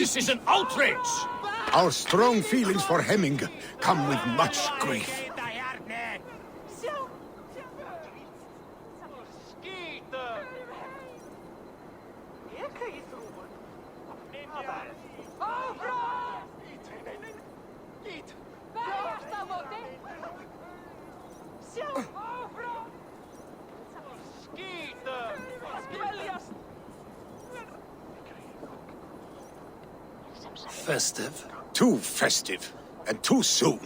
This is an outrage! Our strong feelings for Hemming come with much grief. Festive. Too festive, and too soon.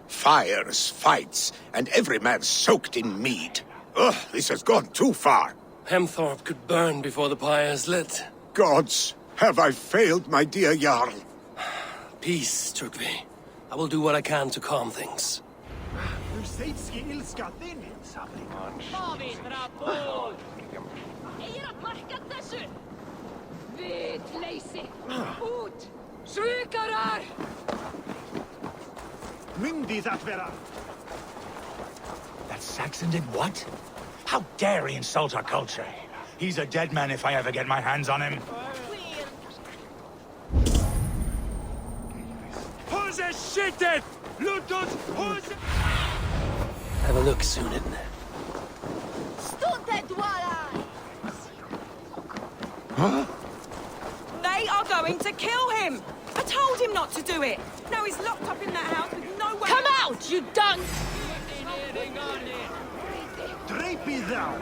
Fires, fights, and every man soaked in mead. Ugh, this has gone too far. Hemthorpe could burn before the pyre is lit. Gods, have I failed my dear Jarl? Peace, Turkvi. I will do what I can to calm things. That Saxon did what? How dare he insult our culture? He's a dead man if I ever get my hands on him. Have a look, Sunan. Huh? They are going to kill him! I told him not to do it! Now he's locked up in that house with no way... Come out, you dung! Drapey thou!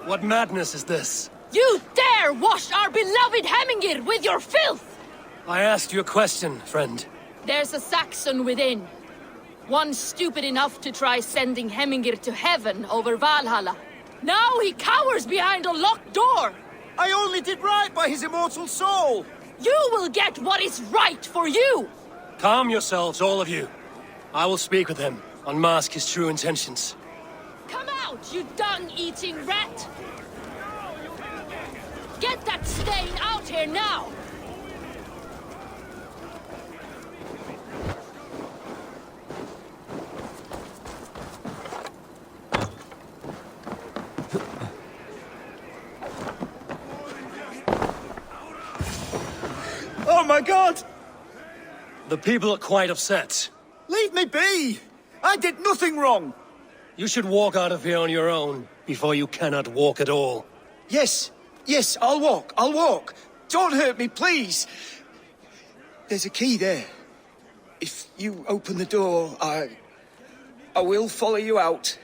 What madness is this? You dare wash our beloved Hemmingir with your filth! I asked you a question, friend. There's a Saxon within. One stupid enough to try sending Hemmingir to heaven over Valhalla. Now he cowers behind a locked door! I only did right by his immortal soul! You will get what is right for you! Calm yourselves, all of you. I will speak with him, unmask his true intentions. Come out, you dung-eating rat! Get that stain out here now! Oh my god! The people are quite upset. Leave me be! I did nothing wrong! You should walk out of here on your own, before you cannot walk at all. Yes, I'll walk. Don't hurt me, please. There's a key there. If you open the door, I will follow you out.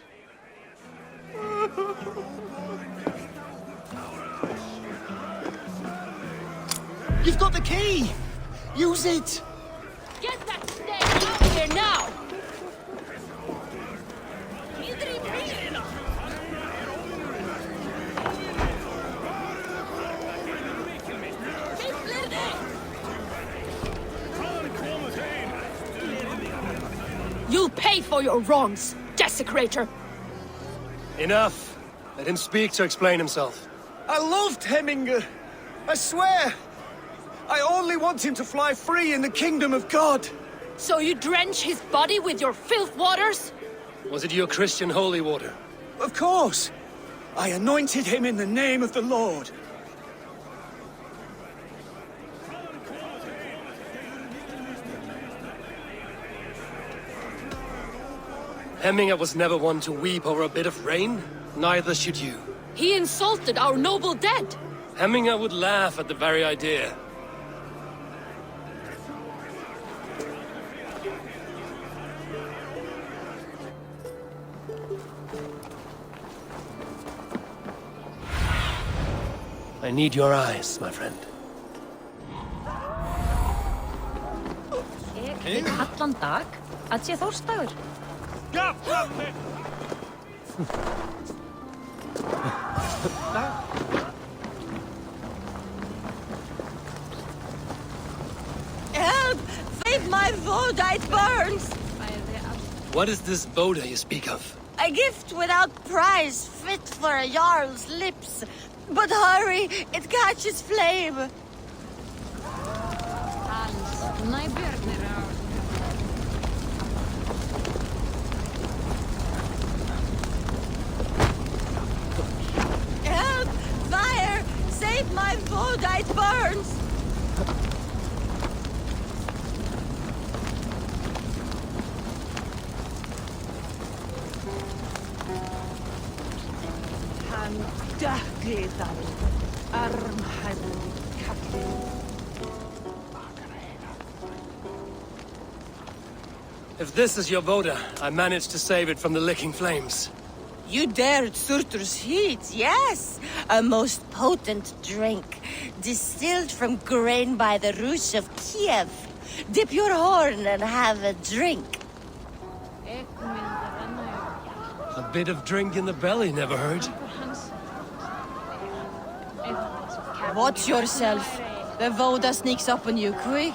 You've got the key! Use it! Get that stain out here now! You'll pay for your wrongs, desecrator! Enough! Let him speak to explain himself. I loved Hemminger. I swear. I only want him to fly free in the kingdom of God. So you drench his body with your filth waters? Was it your Christian holy water? Of course. I anointed him in the name of the Lord. Hemminger was never one to weep over a bit of rain. Neither should you. He insulted our noble dead. Hemminger would laugh at the very idea. I need your eyes, my friend. Allan dag að sé Þórsdagur. Help! Save my Voda, it burns! What is this Voda you speak of? A gift without price, fit for a Jarl's lips. But hurry, it catches flame. Help! Fire! Save my food, it burns! If this is your Voda, I managed to save it from the licking flames. You dared Surtur's heat, yes! A most potent drink, distilled from grain by the Rus of Kiev. Dip your horn and have a drink. A bit of drink in the belly never hurt. Watch yourself. The Voda sneaks up on you quick.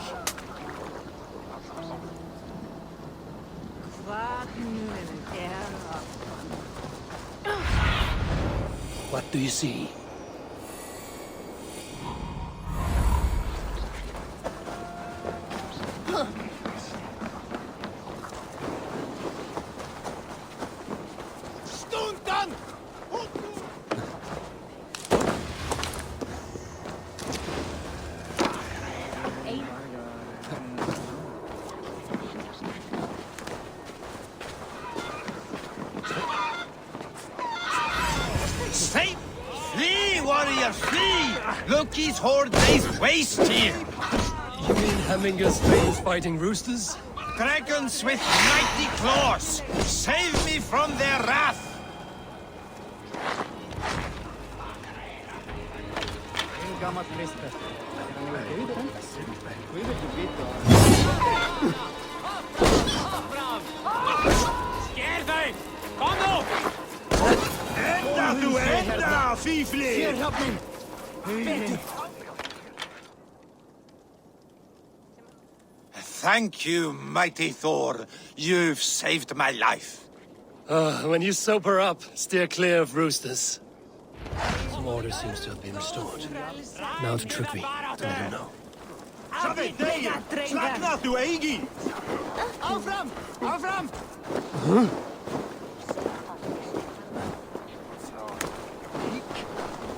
What do you see? Stay! Flee, warrior, flee! Loki's horde lays waste here! You mean Hemminger's famous fighting roosters? Dragons with mighty claws! Save me from their wrath! Thank you, mighty Thor. You've saved my life. When you sober up, steer clear of roosters. Some order seems to have been restored. Now to Trygve, to let him know.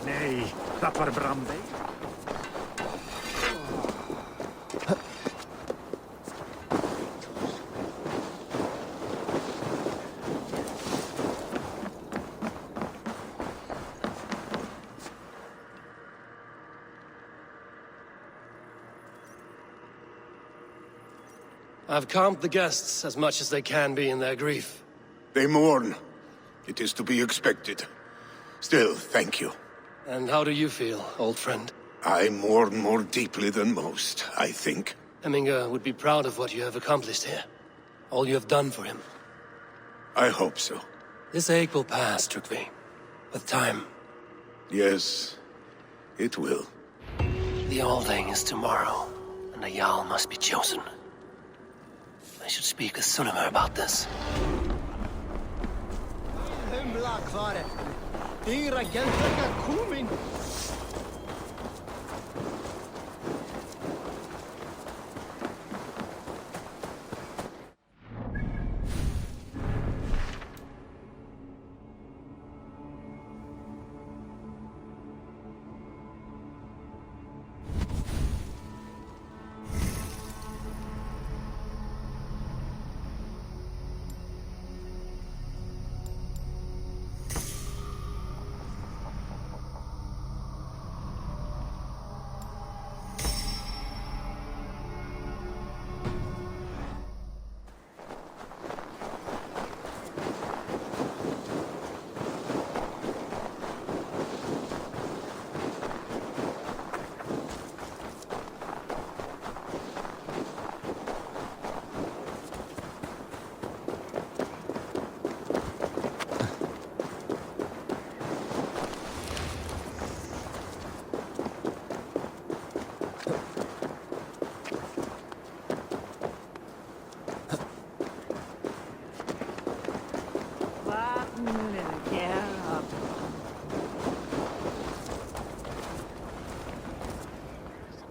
Nee, dat var branding. I've calmed the guests as much as they can be in their grief. They mourn. It is to be expected. Still, thank you. And how do you feel, old friend? I mourn more deeply than most, I think. Hemminger would be proud of what you have accomplished here. All you have done for him. I hope so. This ache will pass, Trygve. With time. Yes, it will. The Alding is tomorrow, and a Jarl must be chosen. I should speak with Sunnema about this.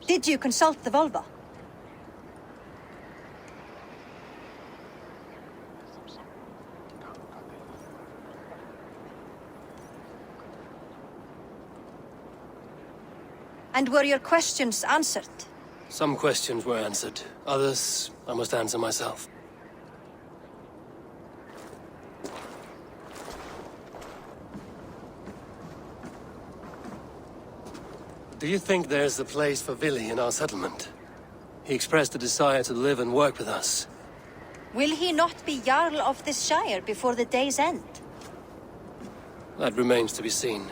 Did you consult the Volva? And were your questions answered? Some questions were answered. Others, I must answer myself. Do you think there's a place for Vili in our settlement? He expressed a desire to live and work with us. Will he not be Jarl of this shire before the day's end? That remains to be seen.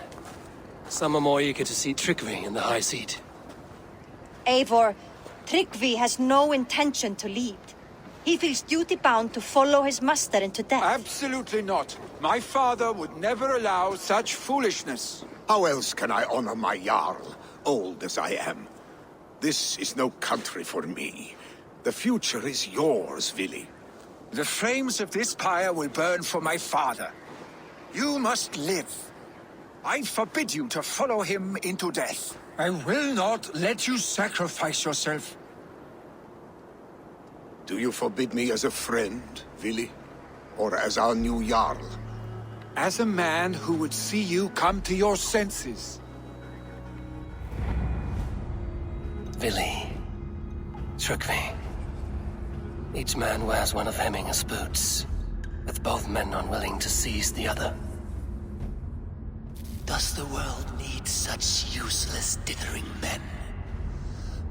Some are more eager to see Tryggvi in the high seat. Eivor, Tryggvi has no intention to lead. He feels duty-bound to follow his master into death. Absolutely not. My father would never allow such foolishness. How else can I honor my Jarl, old as I am? This is no country for me. The future is yours, Vili. The flames of this pyre will burn for my father. You must live. I forbid you to follow him into death. I will not let you sacrifice yourself. Do you forbid me as a friend, Vili? Or as our new Jarl? As a man who would see you come to your senses. Vili. Tryggvi. Each man wears one of Hemminger's boots, with both men unwilling to seize the other. Does the world need such useless, dithering men?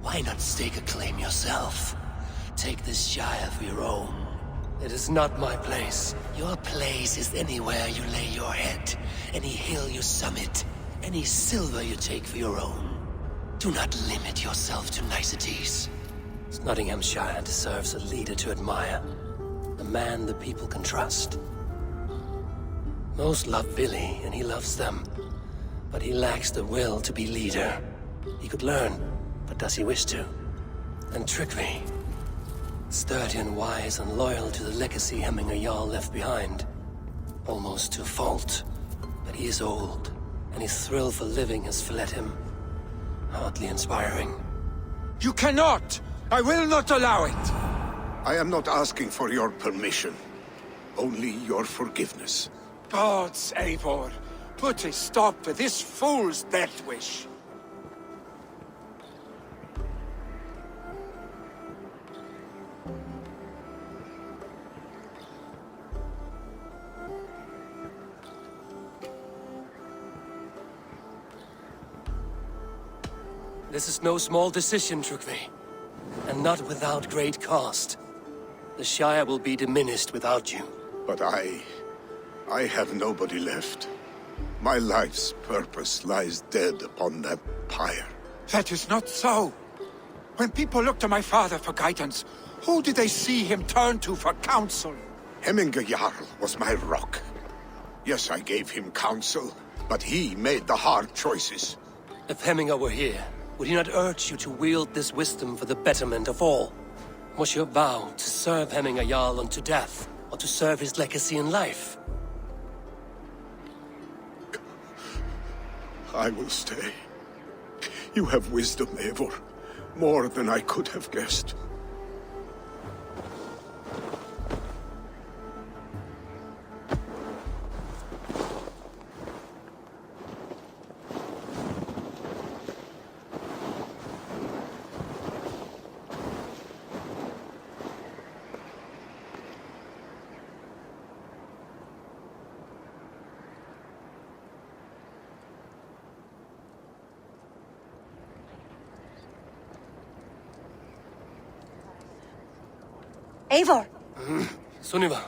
Why not stake a claim yourself? Take this shire for your own. It is not my place. Your place is anywhere you lay your head, any hill you summit, any silver you take for your own. Do not limit yourself to niceties. Nottinghamshire deserves a leader to admire. A man the people can trust. Most love Vili, and he loves them. But he lacks the will to be leader. He could learn, but does he wish to? And Tryggvi. Sturdy and wise and loyal to the legacy Hemminger Jarl left behind. Almost to a fault. But he is old, and his thrill for living has fled him. Hardly inspiring. You cannot! I will not allow it! I am not asking for your permission. Only your forgiveness. Gods, Eivor, put a stop to this fool's death wish. This is no small decision, Tryggvi. And not without great cost. The Shire will be diminished without you. But I have nobody left. My life's purpose lies dead upon that pyre. That is not so. When people look to my father for guidance, who did they see him turn to for counsel? Hemminger Jarl was my rock. Yes, I gave him counsel, but he made the hard choices. If Hemminger were here, would he not urge you to wield this wisdom for the betterment of all? Was your vow to serve Hemminger Jarl unto death, or to serve his legacy in life? I will stay. You have wisdom, Eivor. More than I could have guessed. Eivor! Sunniva.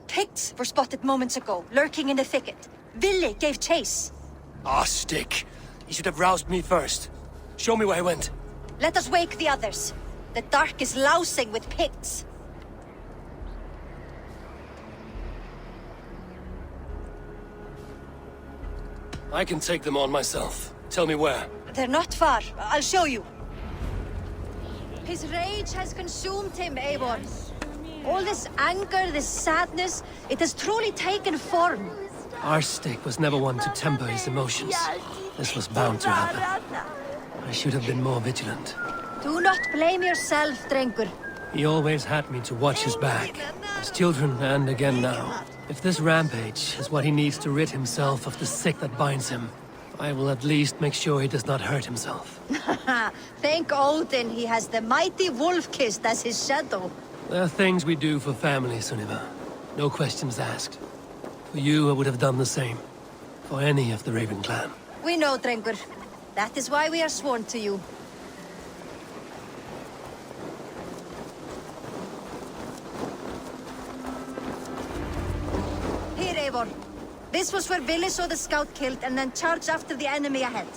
Picts were spotted moments ago, lurking in the thicket. Vili gave chase. Ah, stick. You should have roused me first. Show me where he went. Let us wake the others. The dark is lousing with Picts. I can take them on myself. Tell me where. They're not far. I'll show you. His rage has consumed him, Eivor. All this anger, this sadness, it has truly taken form. Our stick was never one to temper his emotions. This was bound to happen. I should have been more vigilant. Do not blame yourself, Drengur. He always had me to watch his back. As children and again now. If this rampage is what he needs to rid himself of the sick that binds him, I will at least make sure he does not hurt himself. Thank Odin he has the mighty Wolf-Kissed as his shadow. There are things we do for family, Sunniva. No questions asked. For you, I would have done the same. For any of the Raven clan. We know, Drengur. That is why we are sworn to you. Here, Eivor. This was where Vili saw the scout killed and then charged after the enemy ahead.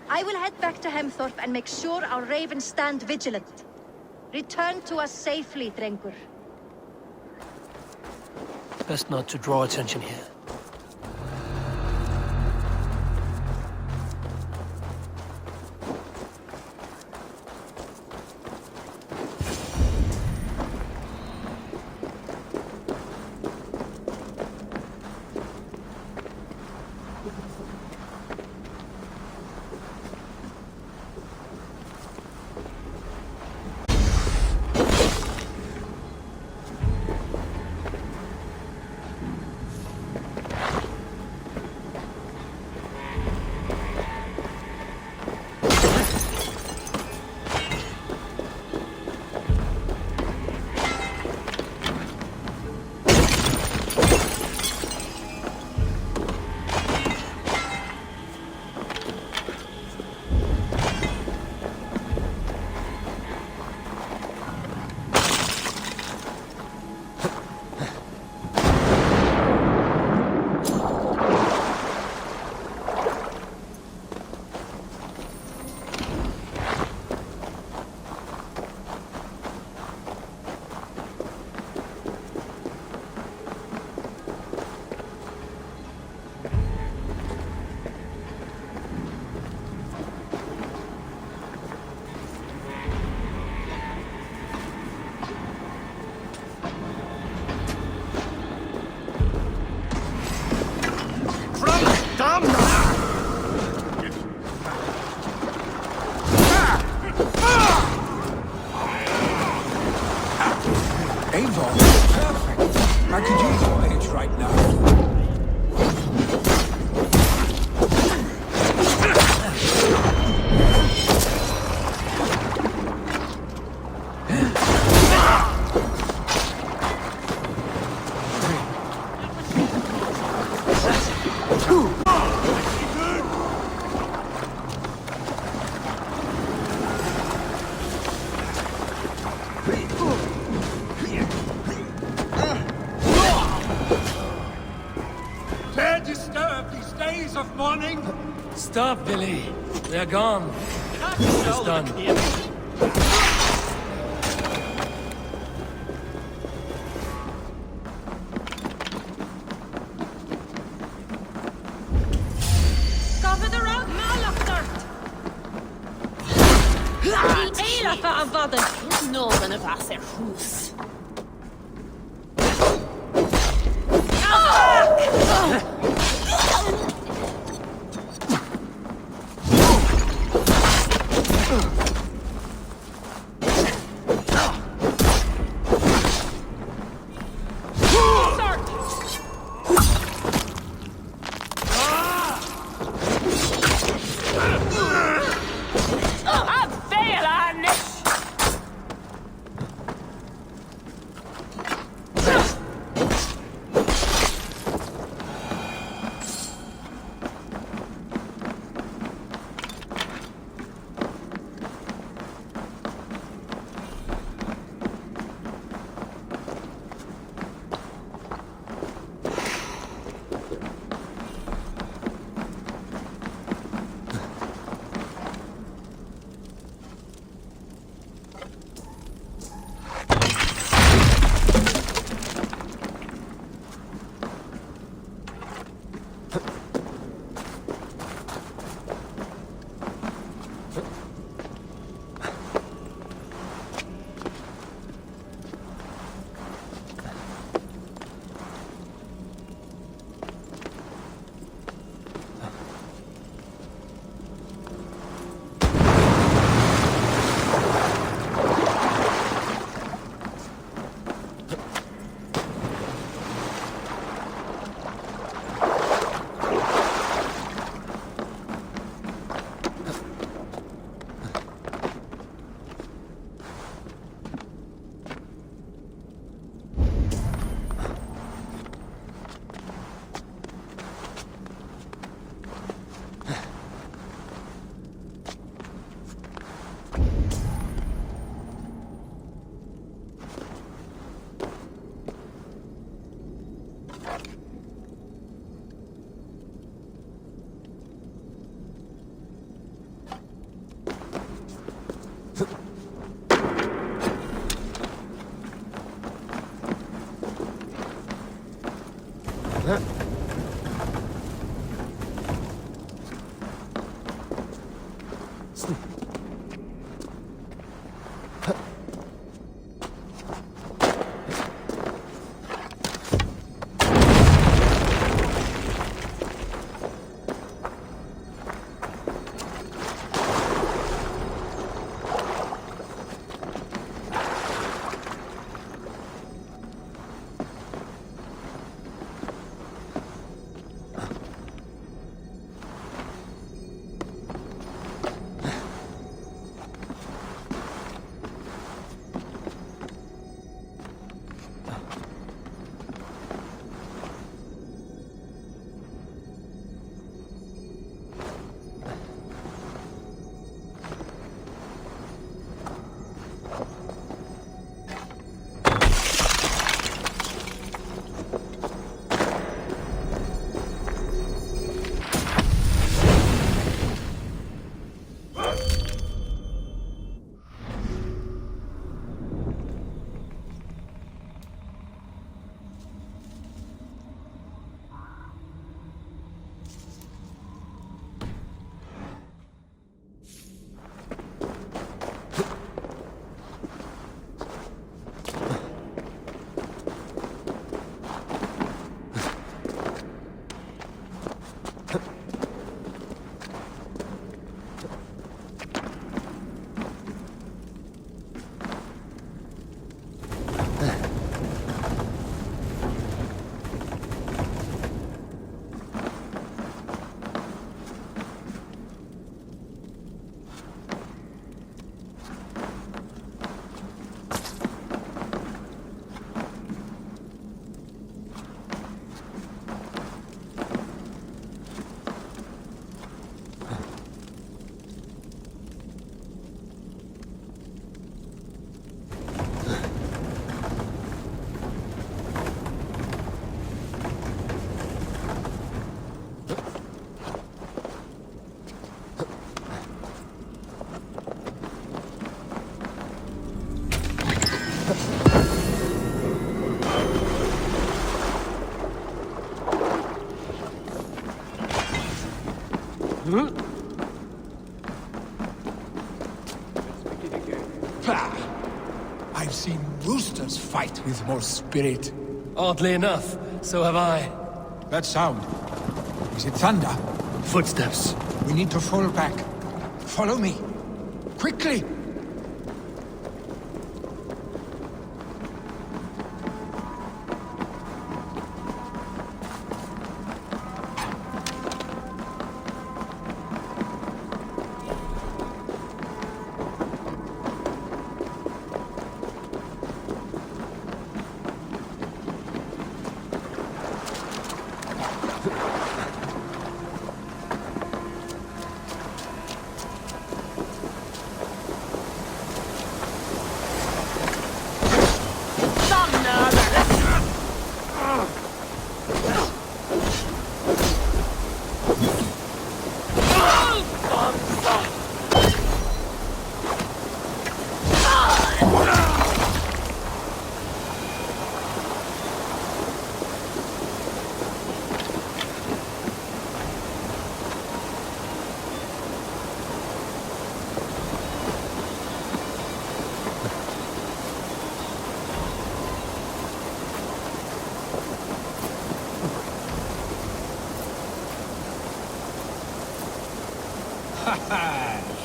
I will head back to Hemthorpe and make sure our ravens stand vigilant. Return to us safely, Drengur. Best not to draw attention here. Eivor, perfect. I could use your edge right now. Stop, Vili. They are gone. It's done. Cover the road, Malachthart! Die Elfe av vaden. Någon av oss är hus. I've seen roosters fight with more spirit. Oddly enough, so have I. That sound. Is it thunder? Footsteps. We need to fall back. Follow me. Quickly!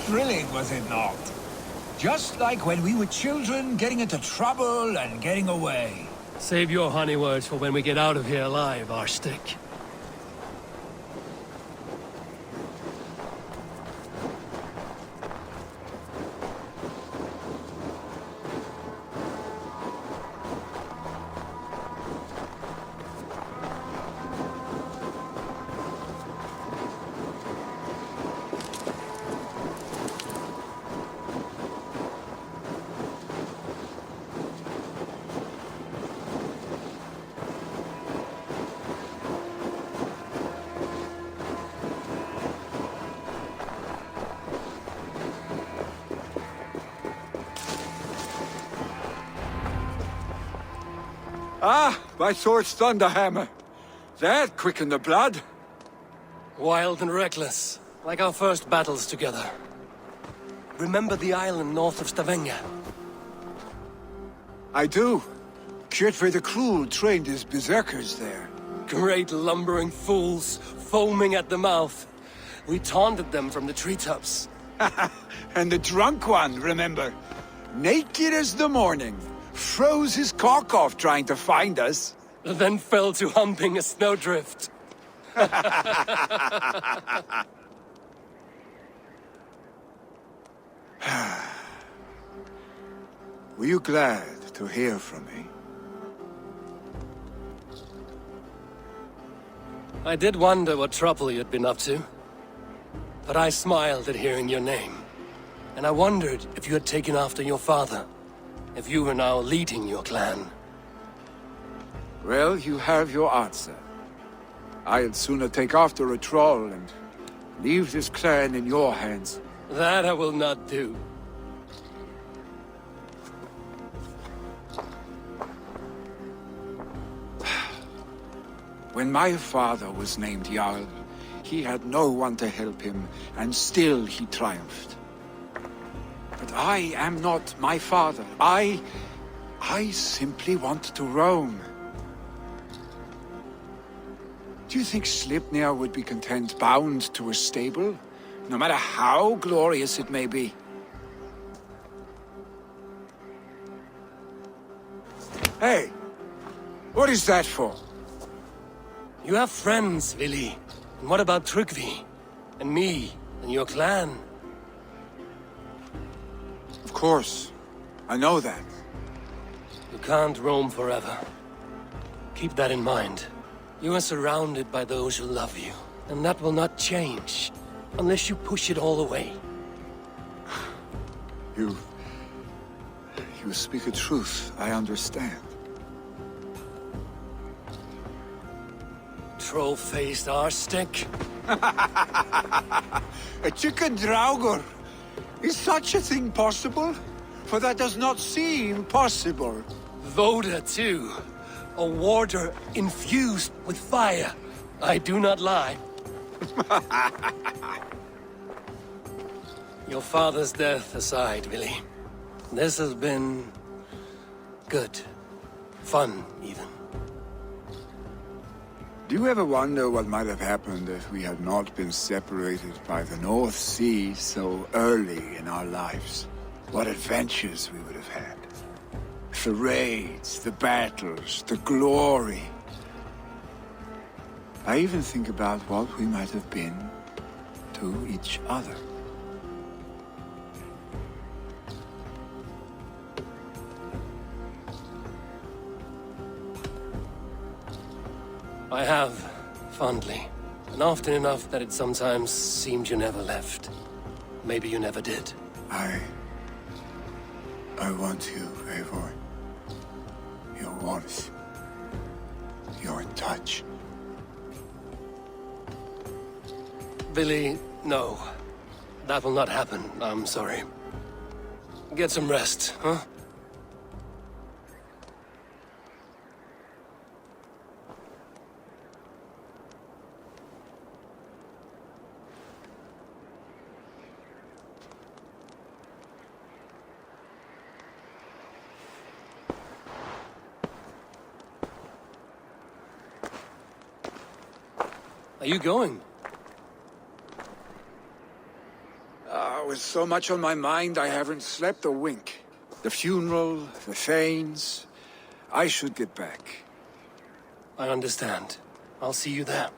Thrilling, was it not? Just like when we were children, getting into trouble and getting away. Save your honey words for when we get out of here alive, Arstick. Ah, my sword's thunderhammer. That quickened the blood. Wild and reckless, like our first battles together. Remember the island north of Stavanger? I do. Kjotve the Cruel trained his berserkers there. Great lumbering fools, foaming at the mouth. We taunted them from the treetops. And the drunk one, remember? Naked as the morning. Froze his cock off trying to find us. Then fell to humping a snowdrift. Were you glad to hear from me? I did wonder what trouble you'd been up to. But I smiled at hearing your name. And I wondered if you had taken after your father. If you were now leading your clan. Well, you have your answer. I'd sooner take after a troll and leave this clan in your hands. That I will not do. When my father was named Jarl, he had no one to help him, and still he triumphed. But I am not my father. I simply want to roam. Do you think Sleipnir would be content bound to a stable, no matter how glorious it may be? Hey, what is that for? You have friends, Vili. And what about Tryggvi? And me? And your clan? Of course. I know that. You can't roam forever. Keep that in mind. You are surrounded by those who love you. And that will not change. Unless you push it all away. You speak a truth, I understand. Troll-faced arse-stick. A chicken draugur. Is such a thing possible? For that does not seem possible. Voda, too. A warder infused with fire. I do not lie. Your father's death aside, Vili. This has been... good. Fun, even. Do you ever wonder what might have happened if we had not been separated by the North Sea so early in our lives? What adventures we would have had. The raids, the battles, the glory. I even think about what we might have been to each other. I have, fondly. And often enough that it sometimes seemed you never left. Maybe you never did. I want you, Eivor. Your warmth. Your touch. Vili, no. That will not happen, I'm sorry. Get some rest, huh? Are you going? With so much on my mind, I haven't slept a wink. The funeral, the Thanes. I should get back. I understand. I'll see you there.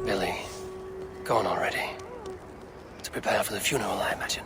Billy, gone already. To prepare for the funeral, I imagine.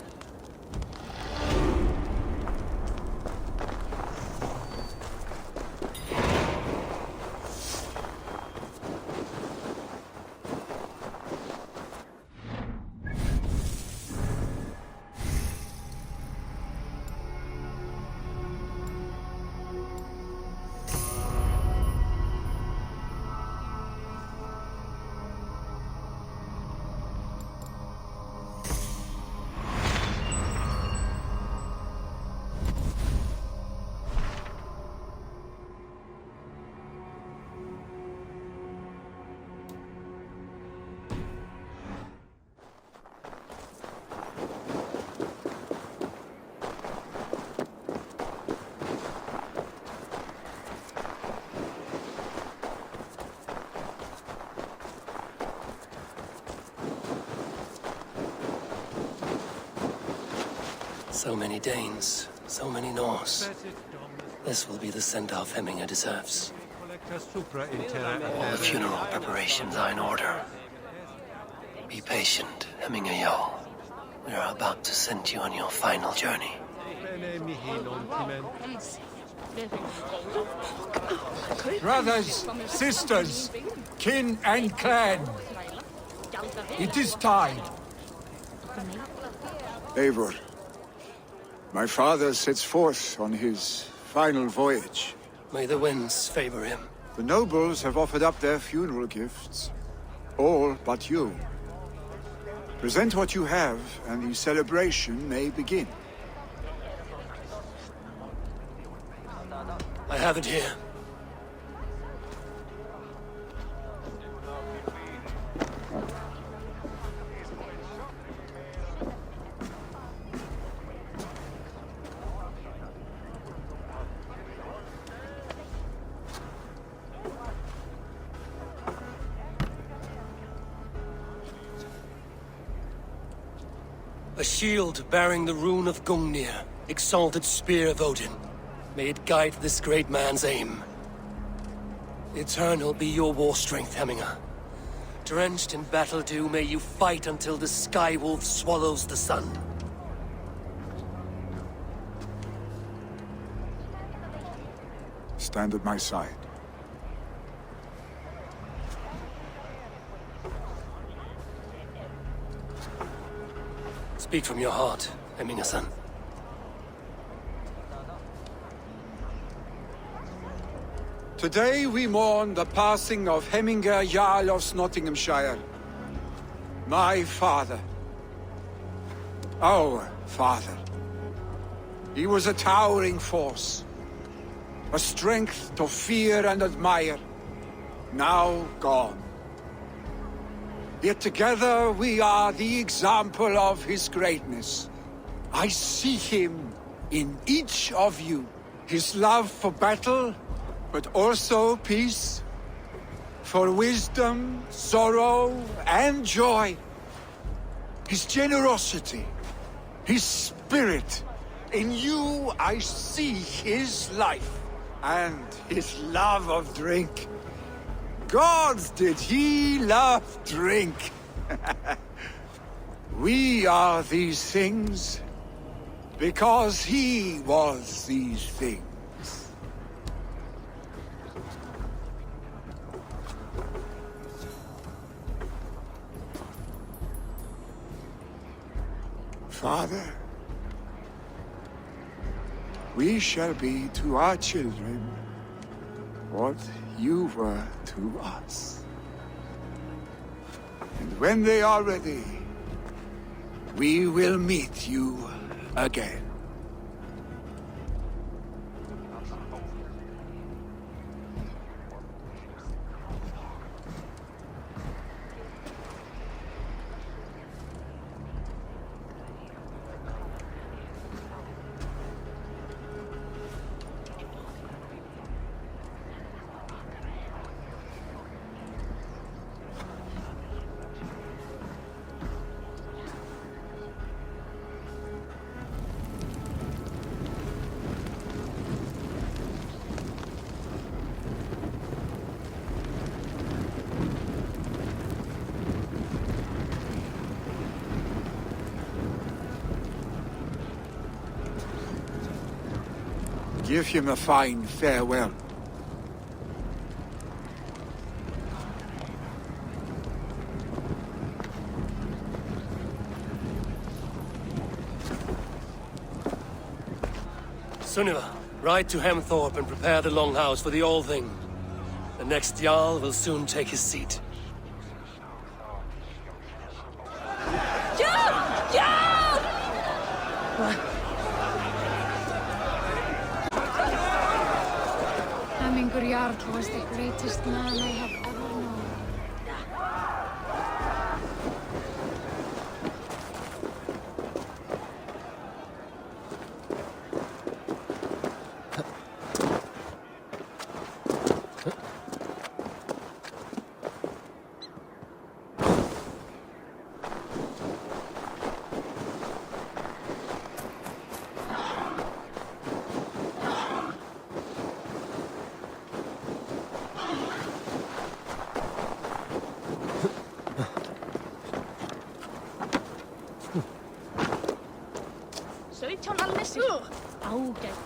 So many Danes, so many Norse. This will be the send-off Hemminger deserves. All the funeral preparations are in order. Be patient, Hemminger Jarl. We are about to send you on your final journey. Brothers, sisters, kin and clan, it is time. Eivor, my father sets forth on his final voyage. May the winds favor him. The nobles have offered up their funeral gifts. All but you. Present what you have, and the celebration may begin. I have it here. A shield bearing the rune of Gungnir, exalted spear of Odin. May it guide this great man's aim. Eternal be your war strength, Hemminger. Drenched in battle dew, may you fight until the sky wolf swallows the sun. Stand at my side. Speak from your heart, Hemminger-son. Today we mourn the passing of Hemminger Jarl of Nottinghamshire. My father. Our father. He was a towering force. A strength to fear and admire. Now gone. Yet together we are the example of his greatness. I see him in each of you. His love for battle, but also peace. For wisdom, sorrow, and joy. His generosity, his spirit. In you I see his life, and his love of drink. Gods, did he love drink! We are these things because he was these things. Father, we shall be to our children what you were to us. And when they are ready, we will meet you again. Give him a fine farewell. Sunniva, ride to Hemthorpe and prepare the Longhouse for the All-Thing. The next Jarl will soon take his seat. Jarl! Jarl! Hemmingur Jarl was the greatest man I have ever known. Ágætt.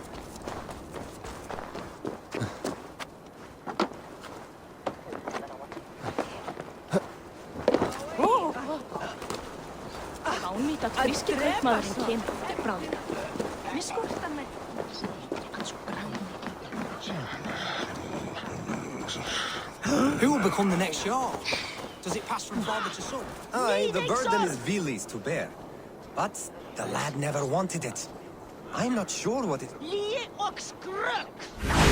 Ánýtt að gríski kaupmaðurinn kemur bráðum. Mér skortar með hann svo bráðum. Who will become the next Jarl? Does it pass from father to son? Aye, the burden is Vili's to bear. But the lad never wanted it. I'm not sure what it... Lie og skrök!